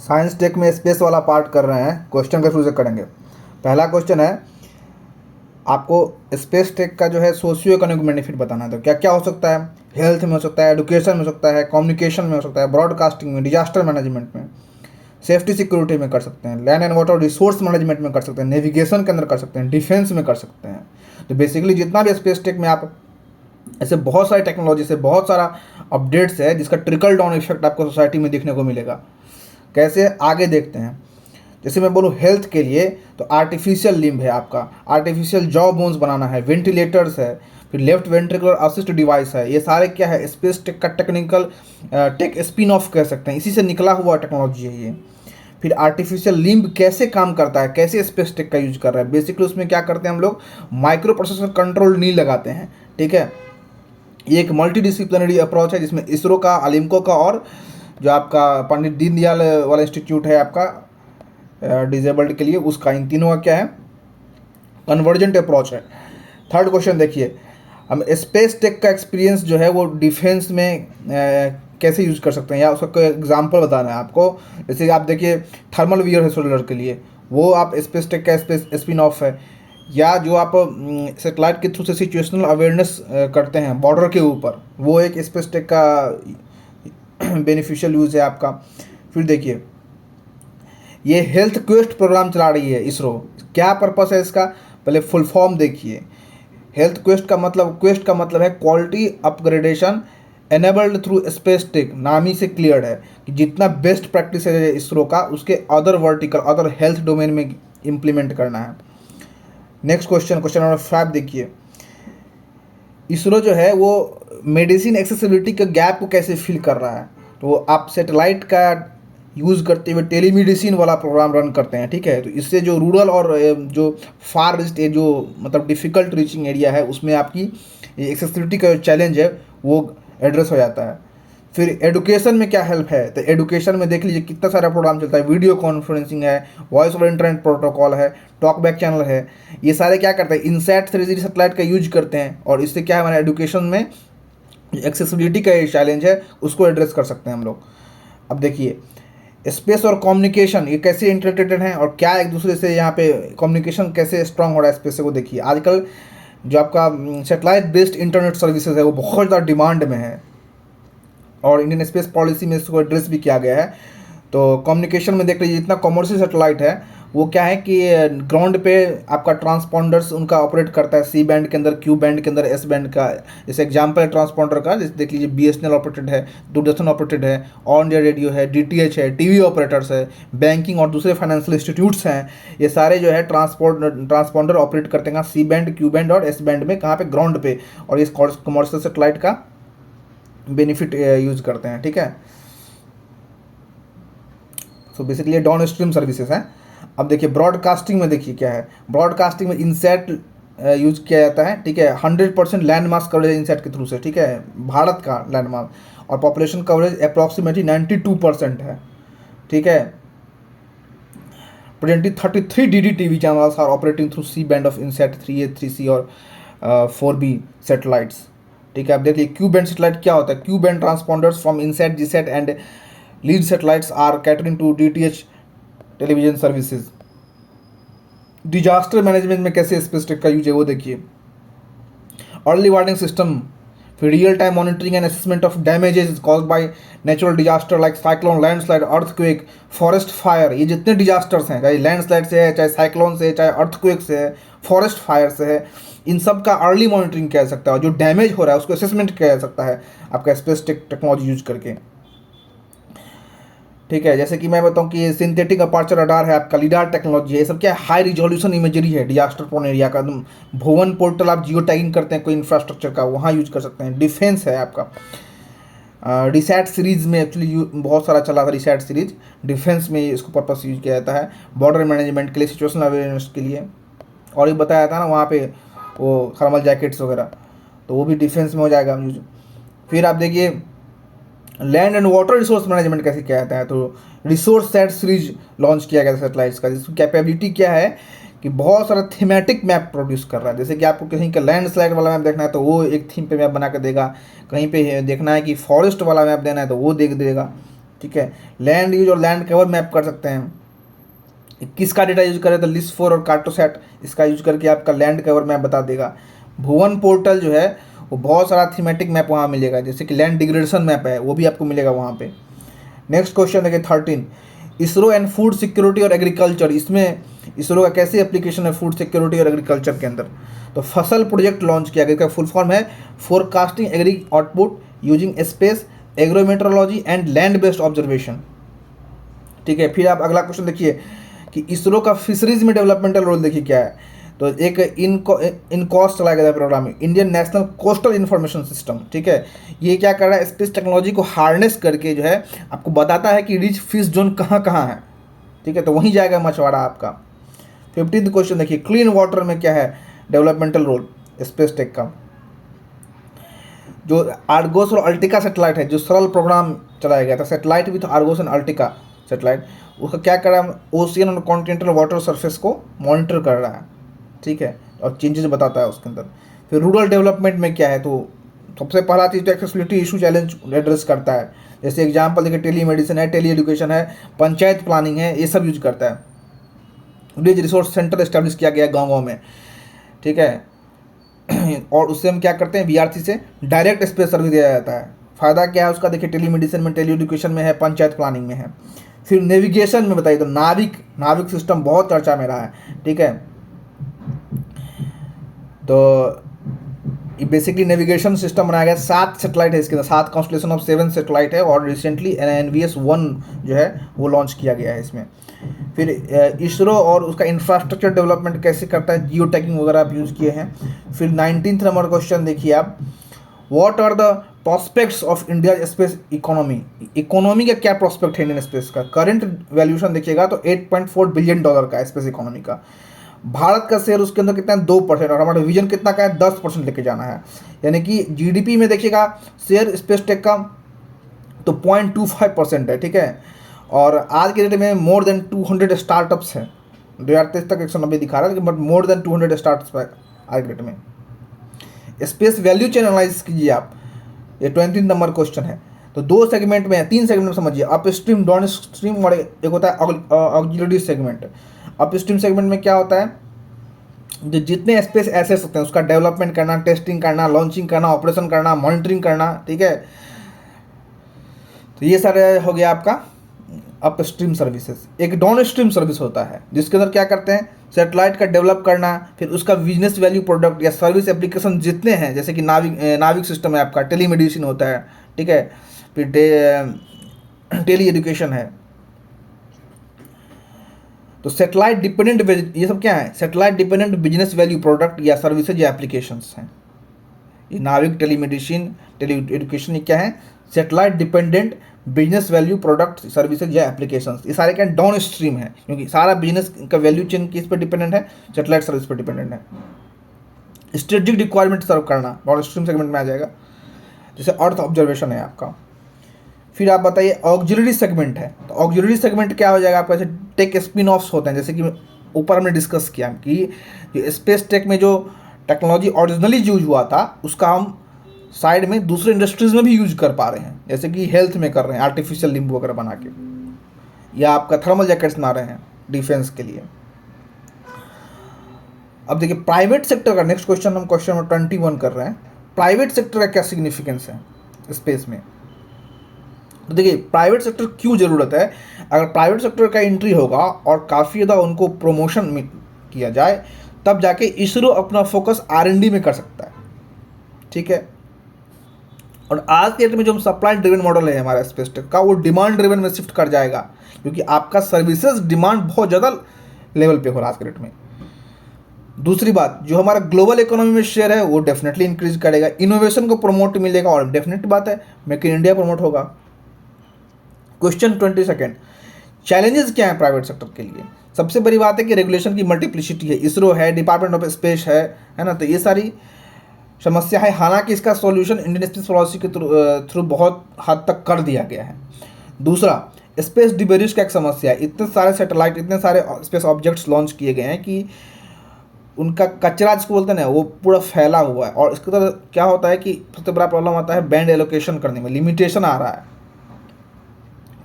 Science tech में space वाला part कर रहे हैं, क्वेश्चन के थ्रू से करेंगे। पहला क्वेश्चन है, आपको स्पेस टेक का जो है सोशियो इकोनॉमिक बेनिफिट बताना है। तो क्या क्या हो सकता है? हेल्थ में हो सकता है, एजुकेशन में हो सकता है, कम्युनिकेशन में हो सकता है, ब्रॉडकास्टिंग में, डिजास्टर मैनेजमेंट में, सेफ्टी सिक्योरिटी में कर सकते हैं, land and water resource management में कर सकते हैं, नेविगेशन के अंदर कर सकते हैं, डिफेंस में कर सकते हैं। तो बेसिकली जितना भी स्पेस टेक में आप ऐसे बहुत सारी टेक्नोलॉजी से बहुत सारा अपडेट्स है जिसका ट्रिकल डाउन इफेक्ट आपको सोसाइटी में देखने को मिलेगा। कैसे, आगे देखते हैं। जैसे मैं बोलूँ हेल्थ के लिए, तो आर्टिफिशियल लिम्ब है आपका, आर्टिफिशियल जॉ बोन्स बनाना है, वेंटिलेटर्स है, फिर लेफ्ट वेंट्रिकुलर असिस्ट डिवाइस है। ये सारे क्या है, स्पेस टेक का टेक्निकल टेक स्पिन ऑफ कह सकते हैं, इसी से निकला हुआ टेक्नोलॉजी है ये। फिर आर्टिफिशियल लिम्ब कैसे काम करता है, कैसे स्पेस टेक का यूज कर रहा है। बेसिकली उसमें क्या करते हैं हम लोग, माइक्रो प्रोसेसर कंट्रोल नहीं लगाते हैं, ठीक है। ये एक मल्टी डिसिप्लिनरी अप्रोच है जिसमें इसरो का, अलिम्को का और जो आपका पंडित दीनदयाल वाला इंस्टीट्यूट है आपका डिजेबल्ड के लिए, उसका, इन तीनों का क्या है, कन्वर्जेंट अप्रोच है। थर्ड क्वेश्चन देखिए, हम स्पेस टेक का एक्सपीरियंस जो है वो डिफेंस में कैसे यूज कर सकते हैं, या उसका कोई एग्जांपल बताना है आपको। जैसे कि आप देखिए थर्मल वियर है सोलर के लिए, वो आप स्पेस टेक का स्पेस स्पिन ऑफ है। या जो आप सेटेलाइट के थ्रू से सिचुएशनल अवेयरनेस करते हैं बॉर्डर के ऊपर, वो एक स्पेस टेक का बेनिफिशियल यूज़ है आपका। फिर देखिए ये हेल्थ क्वेस्ट प्रोग्राम चला रही है इसरो, क्या पर्पस है इसका, पहले फुल फॉर्म देखिए। हेल्थ क्वेस्ट का मतलब है quality upgradation enabled through space tech, नाम ही से क्लियर है कि जितना बेस्ट प्रैक्टिस है इसरो का, उसके other vertical, other health domain में इम्प्लीमेंट करना है। नेक्स्ट क्वेश्चन, क्वेश्चन नंबर 5 देखिए, इसरो जो है वो मेडिसिन एक्सेसिबिलिटी के गैप को कैसे फिल कर रहा है। तो आप सेटेलाइट का यूज़ करते हुए टेलीमेडिसिन वाला प्रोग्राम रन करते हैं, ठीक है। तो इससे जो रूरल और जो फार रिस्ट जो मतलब डिफ़िकल्ट रीचिंग एरिया है, उसमें आपकी एक्सेसिबिलिटी का जो चैलेंज है वो एड्रेस हो जाता है। फिर एडुकेशन में क्या हेल्प है, तो एडुकेशन में देख लीजिए कितना सारा प्रोग्राम चलता है, वीडियो कॉन्फ्रेंसिंग है, वॉइस ओवर इंटरनेट प्रोटोकॉल है, टॉक बैक चैनल है। ये सारे क्या करते हैं, इनसैट 3G सैटेलाइट का यूज करते हैं, और इससे क्या है, हमारे एडुकेशन में एक्सेसिबिलिटी का ये चैलेंज है उसको एड्रेस कर सकते हैं हम लोग। अब देखिए स्पेस और कम्युनिकेशन ये कैसे इंटरटेटेड हैं, और क्या एक दूसरे से यहाँ पे कम्युनिकेशन कैसे स्ट्रांग हो रहा है स्पेस से, वो देखिए। आजकल जो आपका सेटेलाइट बेस्ड इंटरनेट सर्विसेज है वो बहुत ज़्यादा डिमांड में है, और इंडियन स्पेस पॉलिसी में इसको एड्रेस भी किया गया है। तो कम्युनिकेशन में देख लीजिए, जितना कॉमर्शियल सेटेलाइट है वो क्या है कि ग्राउंड पे आपका ट्रांसपॉन्डर्स उनका ऑपरेट करता है, सी बैंड के अंदर, क्यू बैंड के अंदर, एस बैंड का। जैसे एग्जांपल है ट्रांसपॉन्डर का, जैसे देख लीजिए BSNL ऑपरेटेड है, दूरदर्शन ऑपरेटेड है, ऑल इंडिया रेडियो है, DTH है, टीवी ऑपरेटर्स है, बैंकिंग और दूसरे फाइनेंशियल इंस्टीट्यूट्स हैं। ये सारे जो है ट्रांसपॉन्डर ऑपरेट करते हैं सी बैंड, क्यू बैंड और एस बैंड में, कहाँ पे, ग्राउंड पे। और ये कॉमर्शियल सेटेलाइट का बेनिफिट यूज करते हैं, ठीक है। सो बेसिकली ये डाउन स्ट्रीम सर्विसेज हैं। अब देखिए ब्रॉडकास्टिंग में, देखिए क्या है, ब्रॉडकास्टिंग में इनसैट यूज किया जाता है, ठीक है। 100% लैंड मास कवरेज इनसैट के थ्रू से, ठीक है, भारत का लैंड मास, और पॉपुलेशन कवरेज अप्रॉक्सीमेटली 92% है, ठीक है। Presently 33 DD TV channels are operating through C band of INSAT 3A 3C और 4B सैटेलाइट्स, ठीक है। अब देखिए क्यू बैंड सैटेलाइट क्या होता है, Q band transponders from INSAT, GSAT and lead satellites are catering to DTH television services. Disaster management में कैसे स्पेस टेक का यूज है वो देखिए। अर्ली वार्निंग सिस्टम, फिर real time monitoring and assessment of damages caused by natural disaster like cyclone, landslide, earthquake, forest fire. ये जितने disasters हैं, चाहे लैंडस्लाइड से है, चाहे साइक्लोन से है, चाहे अर्थक्वेक से है, फॉरेस्ट फायर से है, इन सब का अर्ली मॉनिटरिंग किया जा सकता है, जो डैमेज हो रहा है उसको असेसमेंट किया जा सकता है आपका स्पेस टेक्नोलॉजी यूज करके, ठीक है। जैसे कि मैं बताऊं कि ये सिंथेटिक अपर्चर रडार है आपका, लीडार टेक्नोलॉजी है, ये सब क्या है, हाई रिजोल्यूशन इमेजरी है डिजास्टर प्रोन एरिया का। भुवन पोर्टल आप जियो टैगिंग करते हैं कोई इंफ्रास्ट्रक्चर का, वहाँ यूज कर सकते हैं। डिफेंस है आपका, रिसैट सीरीज़ में एक्चुअली बहुत सारा चला था रिसैट सीरीज, डिफेंस में इसको पर्पस यूज किया जाता है, बॉर्डर मैनेजमेंट के लिए, सिचुएशनल अवेयरनेस के लिए, और ये बताया था ना वहाँ पे वो थर्मल जैकेट्स वगैरह, तो वो भी डिफेंस में हो जाएगा यूज। फिर आप देखिए land and water resource management कैसे किया जाता है, तो रिसोर्स सेट सीरीज लॉन्च किया गया सैटेलाइट्स का, जिसकी कैपेबिलिटी क्या है कि बहुत सारा थीमेटिक मैप प्रोड्यूस कर रहा है। जैसे कि आपको कहीं का लैंड स्लाइड वाला मैप देखना है तो वो एक थीम पे मैप बना कर देगा, कहीं पे देखना है कि फॉरेस्ट वाला मैप देना है तो वो देख देगा, ठीक ठीक है। लैंड यूज और लैंड कवर मैप कर सकते हैं। किसका डेटा यूज करें तो लिस्ट4 और कार्टोसैट, इसका यूज करके आपका लैंड कवर मैप बता देगा। भुवन पोर्टल जो है वो बहुत सारा थीमेटिक मैप वहाँ मिलेगा, जैसे कि लैंड डिग्रेडेशन मैप है वो भी आपको मिलेगा वहाँ पे। नेक्स्ट क्वेश्चन देखिए 13, इसरो एंड फूड सिक्योरिटी और एग्रीकल्चर, इसमें इसरो का कैसे एप्लीकेशन है फूड सिक्योरिटी और एग्रीकल्चर के अंदर। तो फसल प्रोजेक्ट लॉन्च किया गया, इसका फुल फॉर्म है forecasting agri output using space agrometeorology and land based observation, ठीक है। फिर आप अगला क्वेश्चन देखिए कि इसरो का फिशरीज में डेवलपमेंटल रोल देखिए क्या है। तो एक इनकॉस चलाया गया programme Indian national coastal information system, ठीक है। ये क्या कर रहा है, स्पेस टेक्नोलॉजी को हार्नेस करके जो है आपको बताता है कि रिच फिश जोन कहाँ कहाँ है, ठीक है। तो वहीं जाएगा मछुआरा आपका। 15th क्वेश्चन देखिए, क्लीन वाटर में क्या है डेवलपमेंटल रोल स्पेस टेक का। जो आर्गोस और अल्टिका सेटेलाइट है, जो सरल प्रोग्राम चलाया गया था, satellite with Argos and Ertiga satellite, उसका क्या कर रहा है, ओशियन और कॉन्टिनेंटल वाटर सरफेस को मॉनिटर कर रहा है, ठीक है, और चेंजेस बताता है उसके अंदर। फिर रूरल डेवलपमेंट में क्या है, तो सबसे पहला चीज़ तो एक्सेसिबिलिटी इशू चैलेंज एड्रेस करता है। जैसे एग्जांपल देखिए टेली मेडिसिन है, टेली एजुकेशन है, पंचायत प्लानिंग है, ये सब यूज करता है। विलेज रिसोर्स सेंटर एस्टेब्लिश किया गया गाँव में, ठीक है। और उससे हम क्या करते हैं, बीआरसी से डायरेक्ट स्पेस सर्विस दिया जाता है। फ़ायदा क्या है उसका देखिए, टेली मेडिसिन में, टेली एजुकेशन में है, पंचायत प्लानिंग में है। फिर नेविगेशन में बताइए तो नाविक सिस्टम बहुत चर्चा में रहा है, ठीक है। तो ये बेसिकली नेविगेशन सिस्टम बनाया गया, 7 सेटेलाइट है इसके अंदर, 7 कॉन्स्टलेशन ऑफ 7 सेटेलाइट है, और रिसेंटली NVS-1 जो है वो लॉन्च किया गया है इसमें। फिर इसरो और उसका इंफ्रास्ट्रक्चर डेवलपमेंट कैसे करता है, जियो टैगिंग वगैरह आप यूज़ किए हैं। फिर 19th नंबर क्वेश्चन देखिए आप, what are the prospects of India space economy. Economy का क्या प्रॉस्पेक्ट है इंडियन स्पेस का। करंट वैल्यूशन देखिएगा तो $8.4 बिलियन का स्पेस इकोनॉमी का। भारत का शेयर उसके अंदर कितना है, 2%, और हमारा विजन कितना का है, 10% लेके जाना है। यानी कि GDP में देखिएगा शेयर स्पेस टेक का तो 0.25% है, ठीक है। और आज के डेट में मोर देन 200 स्टार्टअप्स हैं, 2023 तक 190 दिखा रहा है, लेकिन बट मोर देन 200 स्टार्टअप्स है आज के डेट में। स्पेस वैल्यू चेन एनालाइज कीजिए आप, ये 20 नंबर क्वेश्चन है। तो 2 सेगमेंट में है, 3 सेगमेंट में समझिए, अप स्ट्रीम, डाउन स्ट्रीम, और एक होता है auxiliary segment. Up stream segment में क्या होता है, जो जितने स्पेस एसेट्स होते हैं उसका डेवलपमेंट करना, टेस्टिंग करना, लॉन्चिंग करना, ऑपरेशन करना, मॉनिटरिंग करना, ठीक है। तो ये सारे हो गया आपका अप स्ट्रीम सर्विसेज। एक डाउन स्ट्रीम सर्विस होता है जिसके अंदर क्या करते हैं, सेटेलाइट का डेवलप करना, फिर उसका बिजनेस वैल्यू प्रोडक्ट या सर्विस एप्लीकेशन जितने हैं, जैसे कि नाविक सिस्टम है आपका, टेलीमेडिसिन होता है, ठीक है, फिर टेली एजुकेशन है। तो सेटेलाइट डिपेंडेंट, ये सब क्या है, satellite dependent business value product या सर्विसेज या एप्लीकेशंस हैं। ये नाविक, टेलीमेडिसिन, टेली एजुकेशन, ये क्या है, satellite dependent business value product, services या एप्लीकेशंस। ये सारे क्या डाउन स्ट्रीम है, क्योंकि सारा बिजनेस का वैल्यू चेन किस पर डिपेंडेंट है, सेटेलाइट सर्विस पर डिपेंडेंट है। स्ट्रेटेजिक रिक्वायरमेंट सर्व करना डाउन स्ट्रीम सेगमेंट में आ जाएगा, जैसे अर्थ ऑब्जर्वेशन है आपका। फिर आप बताइए ऑक्सिलरी सेगमेंट है, तो ऑक्सिलरी सेगमेंट क्या हो जाएगा आपका, जैसे टेक स्पिन ऑफ्स होते हैं, जैसे कि ऊपर हमने डिस्कस किया कि स्पेस टेक में जो टेक्नोलॉजी ओरिजिनली यूज हुआ था उसका हम साइड में दूसरे इंडस्ट्रीज में भी यूज कर पा रहे हैं, जैसे कि हेल्थ में कर रहे हैं, आर्टिफिशियल लिम्ब वगैरह बना के, या आपका थर्मल जैकेट्स बना रहे हैं डिफेंस के लिए। अब देखिए प्राइवेट सेक्टर का नेक्स्ट क्वेश्चन, हम क्वेश्चन नंबर 21 कर रहे हैं, प्राइवेट सेक्टर का क्या सिग्निफिकेंस है स्पेस में। तो देखिए प्राइवेट सेक्टर क्यों ज़रूरत है, अगर प्राइवेट सेक्टर का एंट्री होगा और काफ़ी ज़्यादा उनको प्रमोशन किया जाए, तब जाके इसरो अपना फोकस R&D में कर सकता है, ठीक है। और आज के डेट में जो हम सप्लाई ड्रिवन मॉडल है हमारा स्पेस टेक का, वो डिमांड ड्रिवन में शिफ्ट कर जाएगा, क्योंकि आपका सर्विसेज डिमांड बहुत ज़्यादा लेवल पे हो रहा है आज के डेट में। दूसरी बात, जो हमारा ग्लोबल इकोनॉमी में शेयर है वो डेफिनेटली इंक्रीज करेगा, इनोवेशन को प्रमोट मिलेगा, और डेफिनेट बात है मेक इन इंडिया प्रमोट होगा। क्वेश्चन 22 चैलेंजेस क्या है प्राइवेट सेक्टर के लिए। सबसे बड़ी बात है कि रेगुलेशन की मल्टीप्लिसिटी है, इसरो है, डिपार्टमेंट ऑफ स्पेस है ना, तो ये सारी समस्या है। हालांकि इसका सॉल्यूशन इंडियन स्पेस पॉलिसी के थ्रू बहुत हद तक कर दिया गया है। दूसरा, स्पेस डिबेरिज का एक समस्या है, इतने सारे सैटेलाइट, इतने सारे स्पेस ऑब्जेक्ट्स लॉन्च किए गए हैं कि उनका कचरा जिसको बोलते हैं ना, वो पूरा फैला हुआ है। और इसके तरह क्या होता है कि सबसे बड़ा प्रॉब्लम आता है बैंड एलोकेशन करने में, लिमिटेशन आ रहा है,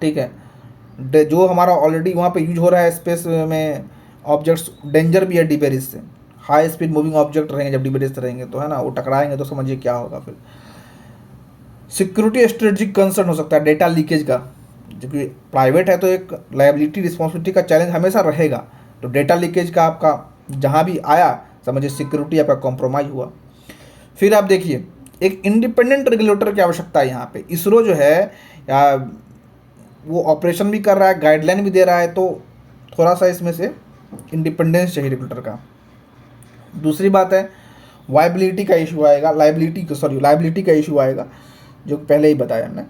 ठीक है। जो हमारा ऑलरेडी वहाँ पे यूज हो रहा है स्पेस में ऑब्जेक्ट्स, डेंजर भी है डिबेरिज से। हाई स्पीड मूविंग ऑब्जेक्ट रहेंगे जब डिबेरिज रहेंगे तो, है ना, वो टकराएंगे तो समझिए क्या होगा फिर। सिक्योरिटी स्ट्रेटेजिक कंसर्न हो सकता है डेटा लीकेज का, क्योंकि प्राइवेट है तो एक लायबिलिटी रिस्पॉन्सिबिलिटी का चैलेंज हमेशा रहेगा। तो डेटा लीकेज का आपका जहाँ भी आया समझिए सिक्योरिटी आपका कॉम्प्रोमाइज़ हुआ। फिर आप देखिए एक इंडिपेंडेंट रेगुलेटर की आवश्यकता है यहाँ पे। इसरो जो है या वो ऑपरेशन भी कर रहा है, गाइडलाइन भी दे रहा है, तो थोड़ा सा इसमें से इंडिपेंडेंस चाहिए रेगुलेटर का। दूसरी बात है वायबिलिटी का इशू आएगा, लाइबिलिटी का इशू आएगा, जो पहले ही बताया हमने।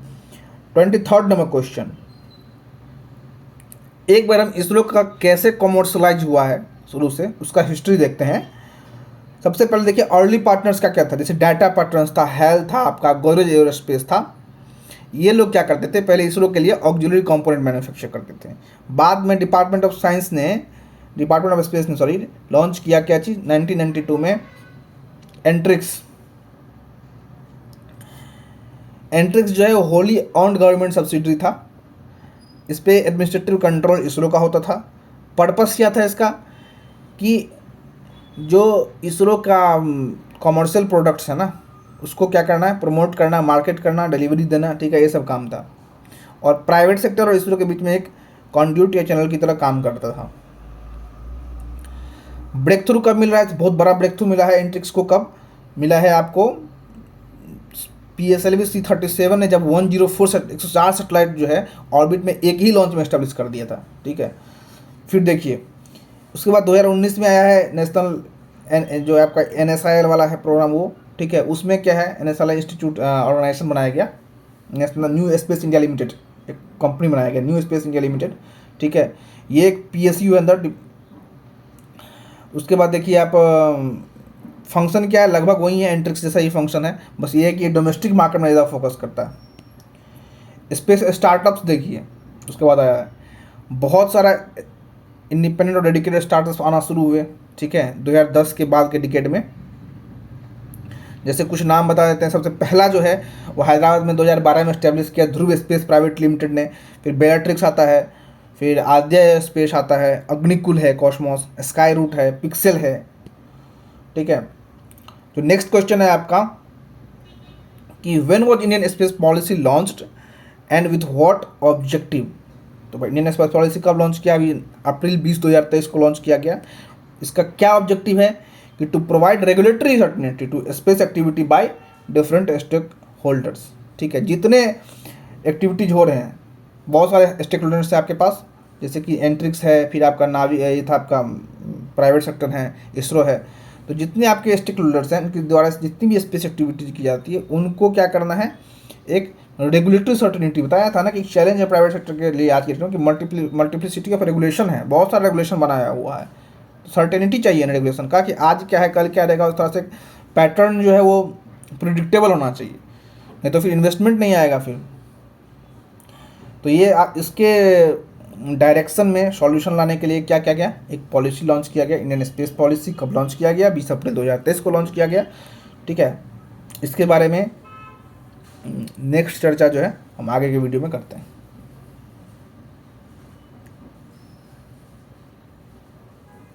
23rd नंबर क्वेश्चन, एक बार हम इसरो का कैसे कॉमर्शलाइज हुआ है शुरू से उसका हिस्ट्री देखते हैं। सबसे पहले देखिए अर्ली पार्टनर्स का क्या था, जैसे डाटा पार्टनर्स था, हेल्थ था, आपका गोदरेज एरोस्पेस था। ये लोग क्या करते थे, पहले इसरो के लिए ऑक्सिलरी कंपोनेंट मैन्युफैक्चर करते थे। बाद में डिपार्टमेंट ऑफ स्पेस ने लॉन्च किया क्या चीज़ 1992 में एंट्रिक्स जो है होली ऑन्ड गवर्नमेंट सब्सिडरी था। इस पर एडमिनिस्ट्रेटिव कंट्रोल इसरो का होता था। पर्पस क्या था इसका कि जो इसरो का कॉमर्शियल प्रोडक्ट्स है ना उसको क्या करना है, प्रमोट करना, मार्केट करना, डिलीवरी देना, ठीक है, ये सब काम था। और प्राइवेट सेक्टर और इसरो के बीच में एक कॉन्ड्यूट या चैनल की तरह काम करता था। ब्रेक थ्रू कब मिल रहा है, बहुत बड़ा ब्रेक थ्रू मिला है एंट्रिक्स को, कब मिला है आपको, PSLV C-37 ने जब 104 सेटेलाइट जो है ऑर्बिट में एक ही लॉन्च में एस्टेब्लिश कर दिया था, ठीक है। फिर देखिए उसके बाद 2019 में आया है नेशनल जो आपका NSIL वाला है प्रोग्राम वो, ठीक है। उसमें क्या है NSIL इंस्टीट्यूट ऑर्गेनाइजेशन बनाया गया, national new space India limited, एक कंपनी बनाया गया न्यू स्पेस इंडिया लिमिटेड, ठीक है। ये एक PSU है अंदर। उसके बाद देखिए आप फंक्शन क्या है, लगभग वही है एंट्रिक्स जैसा ही फंक्शन है, बस ये है कि डोमेस्टिक मार्केट में ज़्यादा फोकस करता है। स्पेस स्टार्टअप्स देखिए उसके बाद आया है, बहुत सारा इंडिपेंडेंट और डेडिकेटेड स्टार्टअप्स आना शुरू हुए, ठीक है, 2010 के बाद के डिकेड में। जैसे कुछ नाम बता देते हैं। सबसे पहला जो है वो हैदराबाद में 2012 में इस्टेब्लिश किया ध्रुव स्पेस प्राइवेट लिमिटेड ने। फिर बेलाट्रिक्स आता है, फिर आद्या स्पेस आता है, अग्निकुल है, कॉस्मोस, स्काई रूट है, पिक्सेल है, ठीक है। तो नेक्स्ट क्वेश्चन है आपका कि when was Indian space policy launched and with what objective. तो भाई इंडियन स्पेस पॉलिसी कब लॉन्च किया, अभी अप्रैल 20 2023 को लॉन्च किया गया। इसका क्या ऑब्जेक्टिव है कि to provide regulatory certainty to space activity by different stakeholders, ठीक है। जितने एक्टिविटीज हो रहे हैं, बहुत सारे स्टेक होल्डर्स हैं आपके पास, जैसे कि एंट्रिक्स है, फिर आपका नावी ये था, आपका प्राइवेट सेक्टर है, इसरो है। तो जितने आपके स्टेक होल्डर्स हैं उनके द्वारा जितनी भी स्पेस एक्टिविटीज की जाती है उनको क्या करना है, एक रेगुलेटरी सर्टेनिटी। बताया था ना कि चैलेंज है प्राइवेट सेक्टर के लिए आज के डेट में कि मल्टीप्लिसिटी ऑफ रेगुलेशन है, बहुत सारा रेगुलेशन बनाया हुआ है। सर्टेनिटी चाहिए ना रेगुलेशन का कि आज क्या है कल क्या रहेगा, उस तरह से पैटर्न जो है वो प्रिडिक्टेबल होना चाहिए, नहीं तो फिर इन्वेस्टमेंट नहीं आएगा फिर। तो ये इसके डायरेक्शन में सॉल्यूशन लाने के लिए क्या क्या गया, एक पॉलिसी लॉन्च किया गया, इंडियन स्पेस पॉलिसी। कब लॉन्च किया गया, 20 अप्रैल 2023 को लॉन्च किया गया, ठीक है। इसके बारे में नेक्स्ट चर्चा जो है हम आगे के वीडियो में करते हैं।